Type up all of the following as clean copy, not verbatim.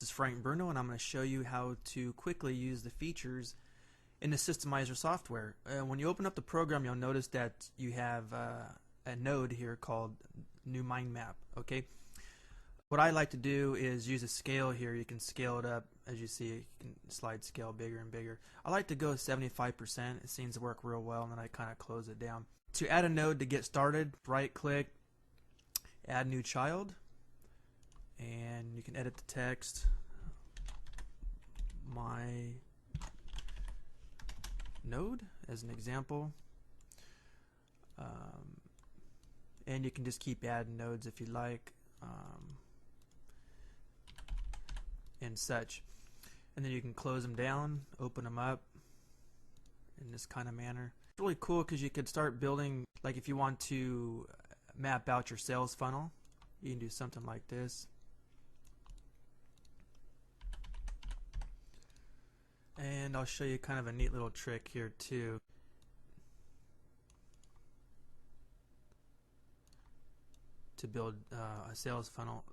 This is Frank Bruno, and I'm going to show you how to quickly use the features in the Systemizer software. When you open up the program, you'll notice that you have a node here called New Mind Map. Okay. What I like to do is use a scale here. You can scale it up. As you see, you can slide scale bigger and bigger. I like to go 75%. It seems to work real well, and then I kind of close it down. To add a node to get started, right click, add new child, and you can edit the text. My node as an example, and you can just keep adding nodes if you like, and such, and then you can close them down, open them up in this kind of manner. It's really cool because you could start building, like if you want to map out your sales funnel, you can do something like this. And I'll show you kind of a neat little trick here too. To build a sales funnel,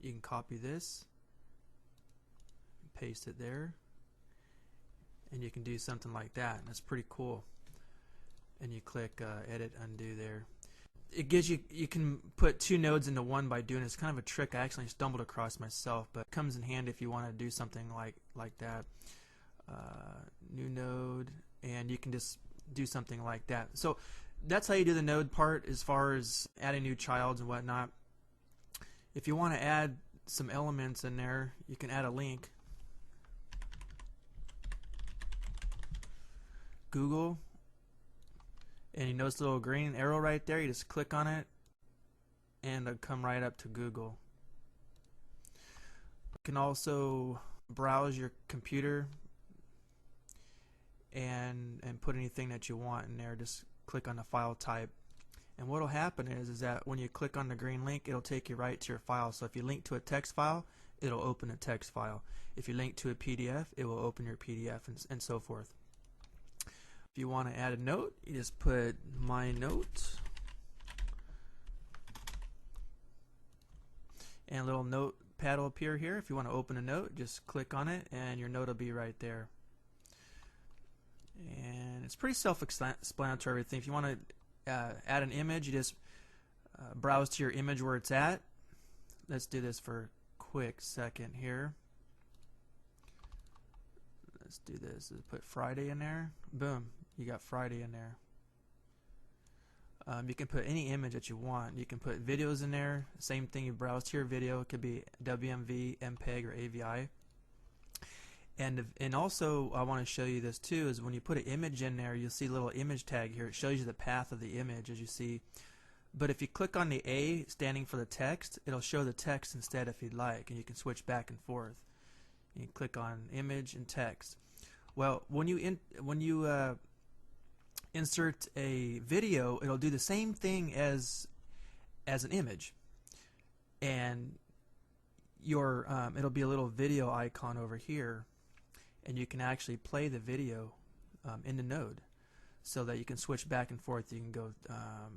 you can copy this, paste it there, and you can do something like that, and it's pretty cool. And you click edit, undo there. It gives you, you can put two nodes into one by doing it. It's kind of a trick I actually stumbled across myself, but it comes in handy if you want to do something like that. New node, and you can just do something like that. So that's how you do the node part as far as adding new childs and whatnot. If you want to add some elements in there, you can add a link. Google, and you notice the little green arrow right there, you just click on it and it'll come right up to Google. You can also browse your computer and put anything that you want in there. Just click on the file type, and what will happen is that when you click on the green link, it'll take you right to your file. So if you link to a text file, it'll open a text file. If you link to a PDF, it will open your PDF, and so forth. If you want to add a note, you just put my note, and a little notepad will appear here. If you want to open a note, just click on it and your note will be right there. And it's pretty self-explanatory everything. If you want to add an image, you just browse to your image where it's at. Let's do this for a quick second here. Let's do this. Let's put Friday in there. Boom, you got Friday in there. You can put any image that you want. You can put videos in there. Same thing, you browse to your video. It could be WMV, MPEG, or AVI. And also, I want to show you this too, is when you put an image in there, you'll see a little image tag here. It shows you the path of the image, as you see. But if you click on the A standing for the text, it'll show the text instead if you'd like, and you can switch back and forth. You can click on image and text. Well, when you insert a video, it'll do the same thing as an image, and your it'll be a little video icon over here, and you can actually play the video in the node, so that you can switch back and forth. You can go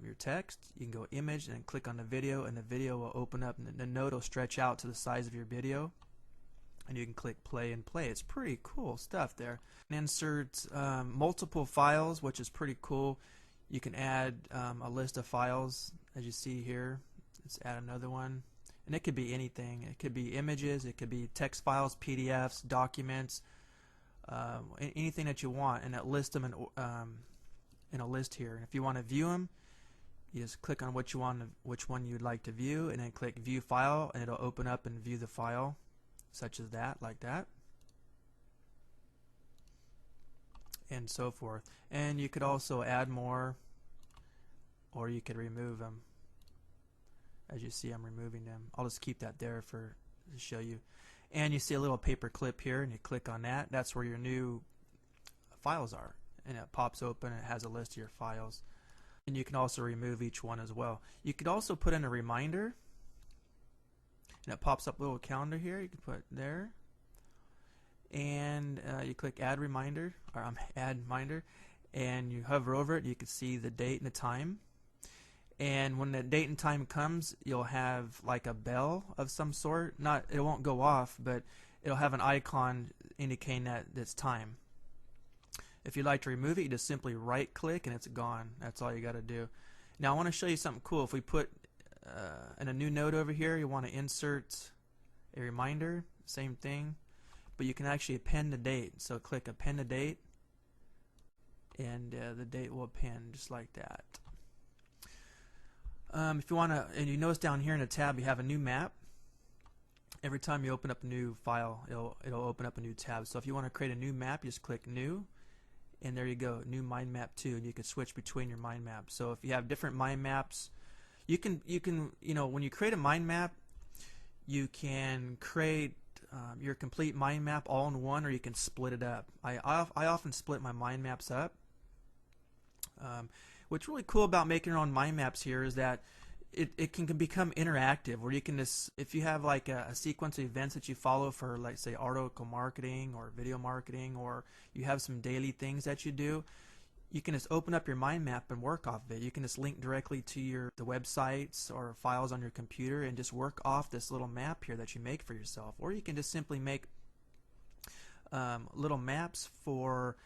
your text, you can go image, and then click on the video, and the video will open up, and the node will stretch out to the size of your video, and you can click play and play. It's pretty cool stuff there. And insert multiple files, which is pretty cool. You can add a list of files, as you see here. Let's add another one, and it could be anything. It could be images, it could be text files, PDFs, documents, anything that you want, and it lists them in a list here. And if you want to view them, you just click on which one you'd like to view, and then click view file, and it'll open up and view the file, such as that, like that, and so forth. And you could also add more, or you could remove them. As you see, I'm removing them. I'll just keep that there to show you. And you see a little paper clip here, and you click on that. That's where your new files are, and it pops open and it has a list of your files. And you can also remove each one as well. You could also put in a reminder, and it pops up a little calendar here. You can put there, and you click add reminder, or add reminder, and you hover over it. You can see the date and the time, and when the date and time comes, you'll have like a bell of some sort. Not, it won't go off, but it'll have an icon indicating that it's time. If you'd like to remove it, you just simply right click and it's gone. That's all you got to do. Now I want to show you something cool. If we put in a new node over here, you want to insert a reminder, same thing, but you can actually append the date. So click append the date, and the date will append just like that. If you want to, and you notice down here in the tab you have a new map. Every time you open up a new file, it'll open up a new tab. So if you want to create a new map, you just click new, and there you go, new mind map 2, and you can switch between your mind maps. So if you have different mind maps, you can when you create a mind map, you can create your complete mind map all in one, or you can split it up. I often split my mind maps up. What's really cool about making your own mind maps here is that it can become interactive, where you can just, if you have like a sequence of events that you follow for, like, say, article marketing or video marketing, or you have some daily things that you do, you can just open up your mind map and work off of it. You can just link directly to the websites or files on your computer and just work off this little map here that you make for yourself. Or you can just simply make little maps for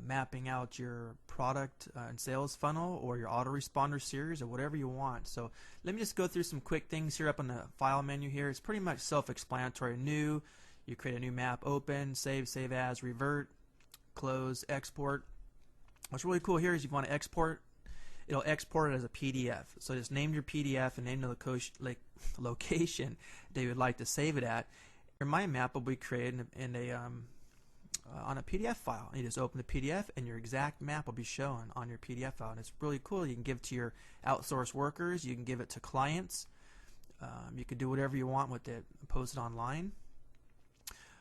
mapping out your product and sales funnel, or your autoresponder series, or whatever you want. So let me just go through some quick things here up on the file menu here. It's pretty much self-explanatory. New, you create a new map, open, save, save as, revert, close, export. What's really cool here is you want to export, it'll export it as a PDF. So just name your PDF and name the location that you would like to save it at. Your mind map will be created on a PDF file. You just open the PDF and your exact map will be shown on your PDF file. And it's really cool. You can give it to your outsourced workers. You can give it to clients. You can do whatever you want with it. Post it online.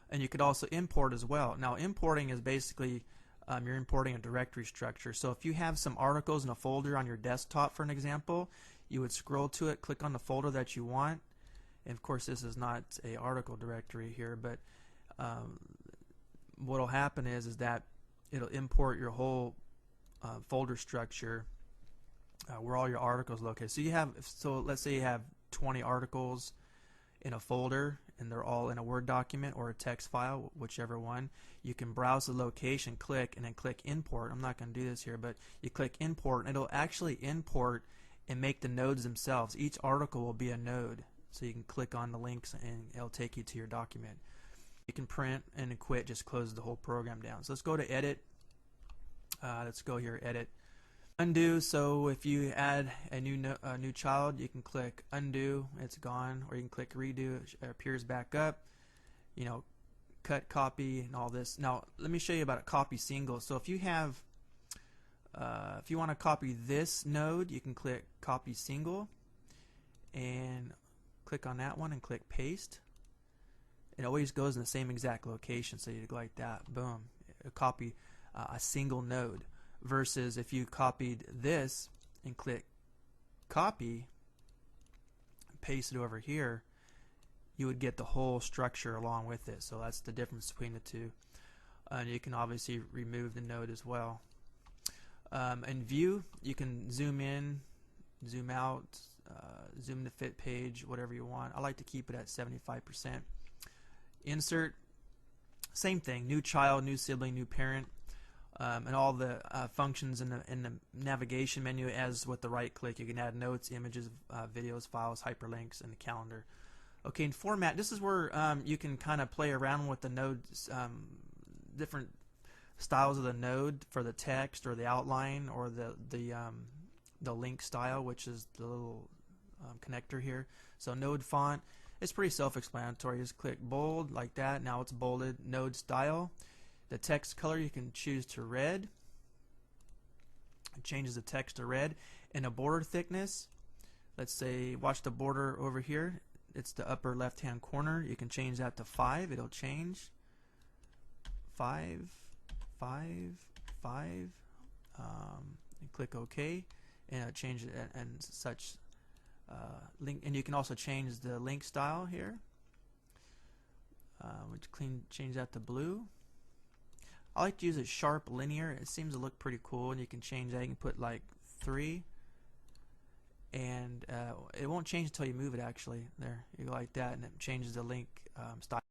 And you could also import as well. Now, importing is basically you're importing a directory structure. So if you have some articles in a folder on your desktop, for an example, you would scroll to it, click on the folder that you want. And of course, this is not a article directory here, but what will happen is that it'll import your whole folder structure where all your articles are located. So let's say you have 20 articles in a folder, and they're all in a Word document or a text file, whichever one. You can browse the location, click, and then click import. I'm not going to do this here, but you click import, and it'll actually import and make the nodes themselves. Each article will be a node, so you can click on the links and it'll take you to your document. You can print and then quit, just closes the whole program down. So let's go to edit. Let's go here, edit. Undo, so if you add a new child, you can click undo, it's gone, or you can click redo, it appears back up. You know, cut, copy, and all this. Now, let me show you about a copy single. So if you have, if you want to copy this node, you can click copy single, and click on that one and click paste. It always goes in the same exact location, so you go like that, boom, copy a single node. Versus if you copied this and click copy, paste it over here, you would get the whole structure along with it. So that's the difference between the two. And you can obviously remove the node as well. And view, you can zoom in, zoom out, zoom to fit page, whatever you want. I like to keep it at 75%. Insert, same thing, new child, new sibling, new parent. And all the functions in the navigation menu. As with the right click, you can add notes, images, videos, files, hyperlinks, and the calendar. Okay, in format, this is where you can kind of play around with the nodes, different styles of the node for the text or the outline, or the link style, which is the little connector here. So node font, it's pretty self-explanatory. Just click bold like that. Now it's bolded. Node style. The text color, you can choose to red. It changes the text to red. And a border thickness, let's say, watch the border over here. It's the upper left hand corner. You can change that to 5. It'll change 5, 5, 5. And click OK, and it'll change it and such. Link, and you can also change the link style here. Which change that to blue. I like to use it sharp linear. It seems to look pretty cool, and you can change that. You can put like 3, and it won't change until you move it. Actually, there you go, like that, and it changes the link style.